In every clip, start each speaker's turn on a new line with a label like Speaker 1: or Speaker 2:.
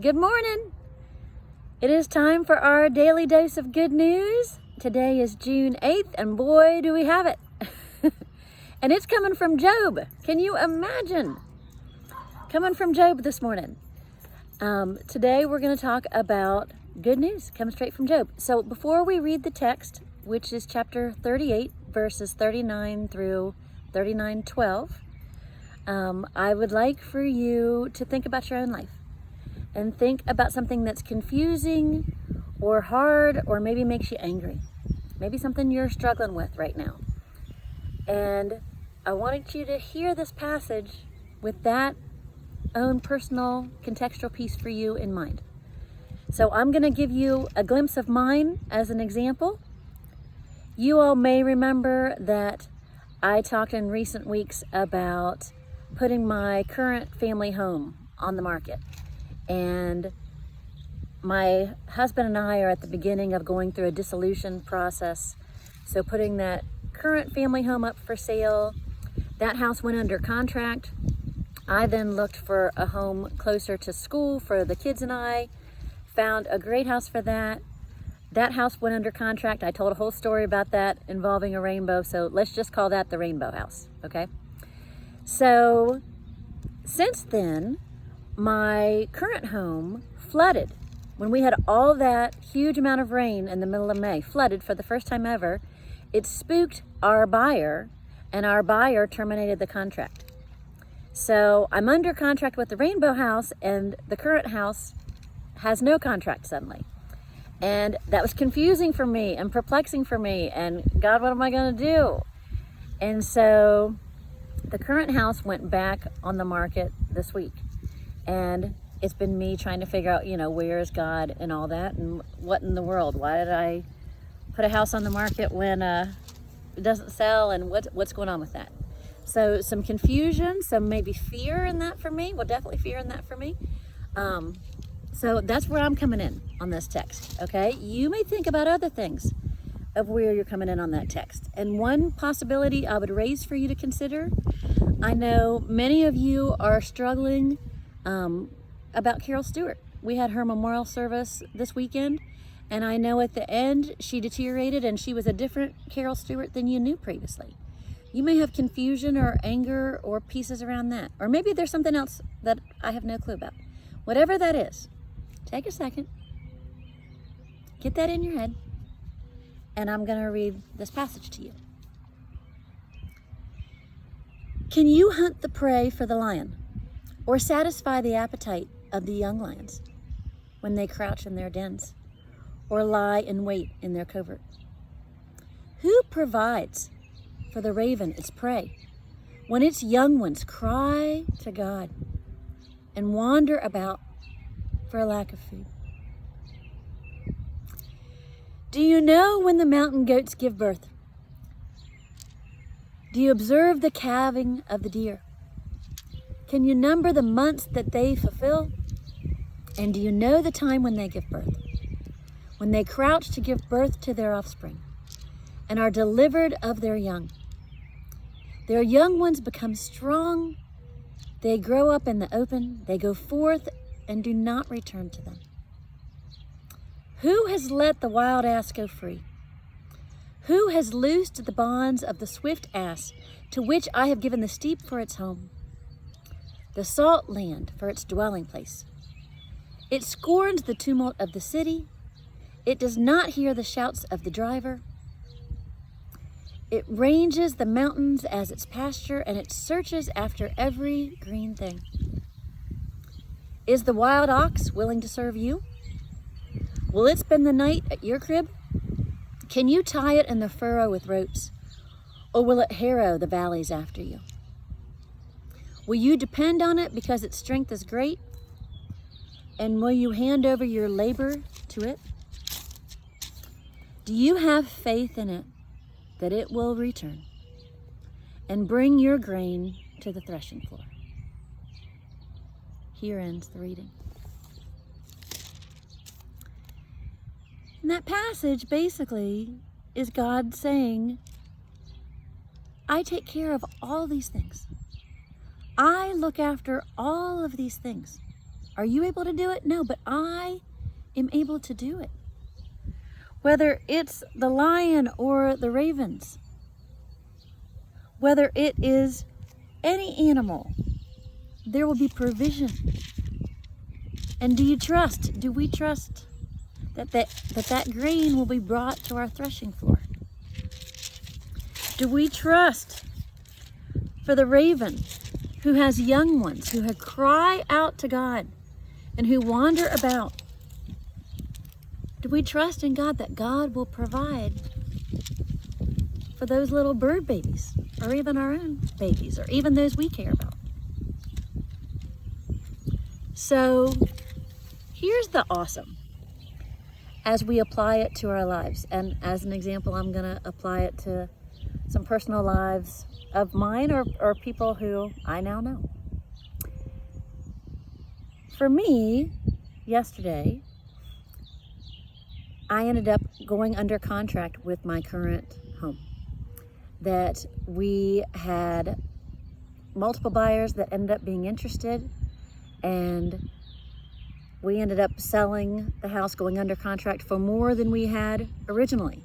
Speaker 1: Good morning. It is time for our daily dose of good news. Today is June 8th, and boy, do we have it. And it's coming from Job. Can you imagine? Coming from Job this morning. Today we're going to talk about good news, coming straight from Job. So before we read the text, which is chapter 38, verses 39 through 39:12, I would like for you to think about your own life and think about something that's confusing or hard or maybe makes you angry. Maybe something you're struggling with right now. And I wanted you to hear this passage with that own personal contextual piece for you in mind. So I'm going to give you a glimpse of mine as an example. You all may remember that I talked in recent weeks about putting my current family home on the market. And my husband and I are at the beginning of going through a dissolution process. So putting that current family home up for sale, that house went under contract. I then looked for a home closer to school for the kids and I, found a great house for that. That house went under contract. I told a whole story about that involving a rainbow. So let's just call that the rainbow house, okay? So since then, my current home flooded. When we had all that huge amount of rain in the middle of May, flooded for the first time ever, it spooked our buyer, and our buyer terminated the contract. So I'm under contract with the rainbow house, and the current house has no contract suddenly. And that was confusing for me and perplexing for me, and God, what am I going to do? And so the current house went back on the market this week. And it's been me trying to figure out, where is God and all that, and what in the world? Why did I put a house on the market when it doesn't sell, and what's going on with that? So some confusion, some maybe fear in that for me. Well, definitely fear in that for me. So that's where I'm coming in on this text, okay? You may think about other things of where you're coming in on that text. And one possibility I would raise for you to consider, I know many of you are struggling about Carol Stewart. We had her memorial service this weekend, and I know at the end she deteriorated and she was a different Carol Stewart than you knew previously. You may have confusion or anger or pieces around that, or maybe there's something else that I have no clue about. Whatever that is, take a second, get that in your head, and I'm going to read this passage to you. Can you hunt the prey for the lion, or satisfy the appetite of the young lions when they crouch in their dens or lie in wait in their covert? Who provides for the raven its prey when its young ones cry to God and wander about for a lack of food? Do you know when the mountain goats give birth? Do you observe the calving of the deer? Can you number the months that they fulfill? And do you know the time when they give birth? When they crouch to give birth to their offspring and are delivered of their young. Their young ones become strong. They grow up in the open. They go forth and do not return to them. Who has let the wild ass go free? Who has loosed the bonds of the swift ass, to which I have given the steep for its home, the salt land for its dwelling place? It scorns the tumult of the city. It does not hear the shouts of the driver. It ranges the mountains as its pasture, and it searches after every green thing. Is the wild ox willing to serve you? Will it spend the night at your crib? Can you tie it in the furrow with ropes, or will it harrow the valleys after you? Will you depend on it because its strength is great? And will you hand over your labor to it? Do you have faith in it that it will return and bring your grain to the threshing floor? Here ends the reading. And that passage basically is God saying, I take care of all these things. I look after all of these things. Are you able to do it? No, but I am able to do it. Whether it's the lion or the ravens, whether it is any animal, there will be provision. And do we trust that grain will be brought to our threshing floor? Do we trust for the raven who has young ones, who cry out to God and who wander about? Do we trust in God that God will provide for those little bird babies, or even our own babies, or even those we care about? So here's the awesome as we apply it to our lives. And as an example, I'm going to apply it to some personal lives of mine or people who I now know. For me, yesterday, I ended up going under contract with my current home. That we had multiple buyers that ended up being interested, and we ended up selling the house, going under contract for more than we had originally.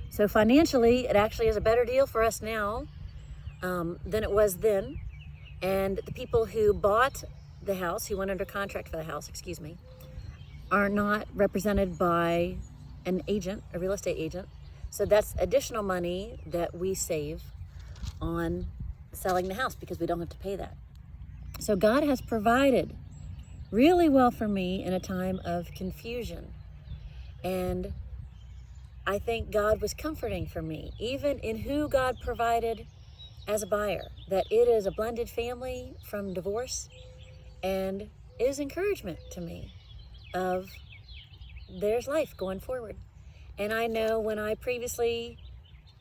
Speaker 1: So financially, it actually is a better deal for us now than it was then. And the people who bought the house, who went under contract for the house, are not represented by an agent, a real estate agent. So that's additional money that we save on selling the house because we don't have to pay that. So God has provided really well for me in a time of confusion. And I think God was comforting for me, even in who God provided as a buyer, that it is a blended family from divorce, and is encouragement to me of there's life going forward. And I know when I previously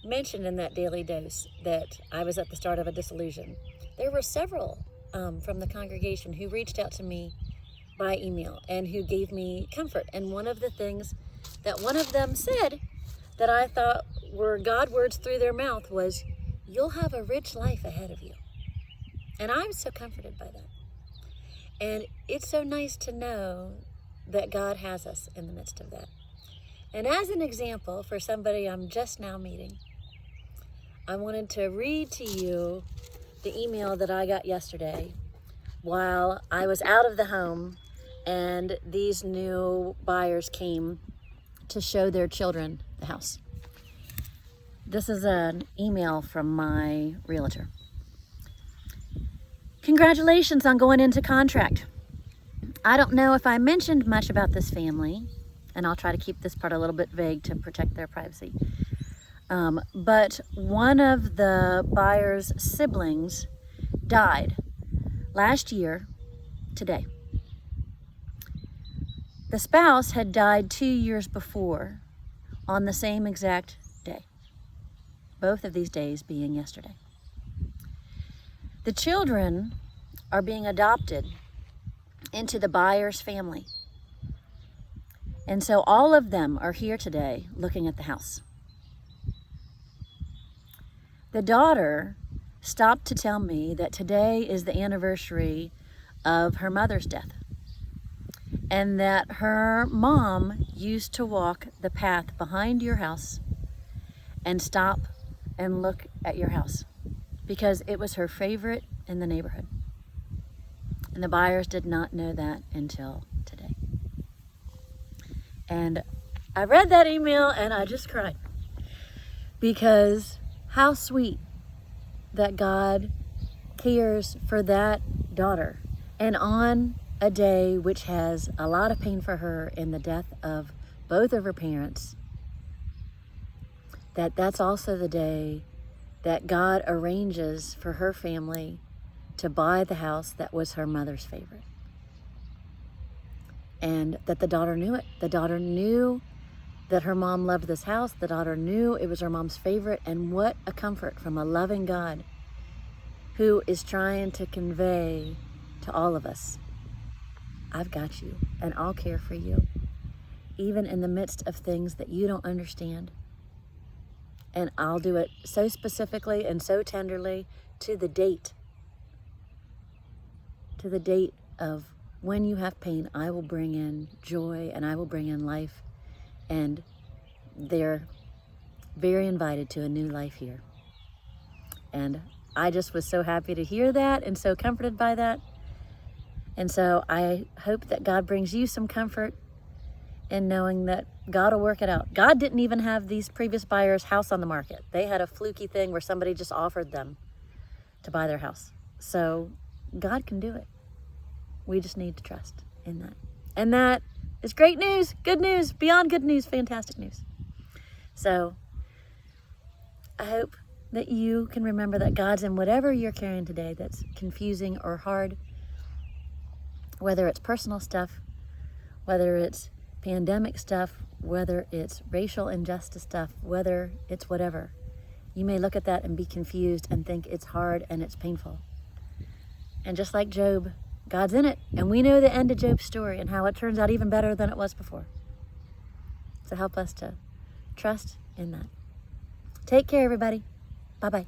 Speaker 1: mentioned in that daily dose that I was at the start of a disillusion, there were several from the congregation who reached out to me by email and who gave me comfort. And one of the things that one of them said that I thought were God words through their mouth was, "You'll have a rich life ahead of you." And I'm so comforted by that. And it's so nice to know that God has us in the midst of that. And as an example for somebody I'm just now meeting, I wanted to read to you the email that I got yesterday while I was out of the home and these new buyers came to show their children the house. This is an email from my realtor. Congratulations on going into contract. I don't know if I mentioned much about this family, and I'll try to keep this part a little bit vague to protect their privacy. But one of the buyer's siblings died last year today. The spouse had died 2 years before on the same exact day, both of these days being yesterday. The children are being adopted into the buyer's family. And so all of them are here today looking at the house. The daughter stopped to tell me that today is the anniversary of her mother's death, and that her mom used to walk the path behind your house and stop and look at your house because it was her favorite in the neighborhood. And the buyers did not know that until today. And I read that email and I just cried, because how sweet that God cares for that daughter. And on a day which has a lot of pain for her in the death of both of her parents, that's also the day that God arranges for her family to buy the house that was her mother's favorite. And that the daughter knew it. The daughter knew that her mom loved this house. The daughter knew it was her mom's favorite. And what a comfort from a loving God who is trying to convey to all of us, I've got you and I'll care for you, even in the midst of things that you don't understand. And I'll do it so specifically and so tenderly to the date of when you have pain, I will bring in joy and I will bring in life. And they're very invited to a new life here. And I just was so happy to hear that and so comforted by that. And so I hope that God brings you some comfort in knowing that God will work it out. God didn't even have these previous buyers' house on the market. They had a fluky thing where somebody just offered them to buy their house. So God can do it. We just need to trust in that. And that is great news, good news, beyond good news, fantastic news. So I hope that you can remember that God's in whatever you're carrying today that's confusing or hard, whether it's personal stuff, whether it's pandemic stuff, whether it's racial injustice stuff, whether it's whatever. You may look at that and be confused and think it's hard and it's painful. And just like Job, God's in it. And we know the end of Job's story and how it turns out even better than it was before. So help us to trust in that. Take care, everybody. Bye-bye.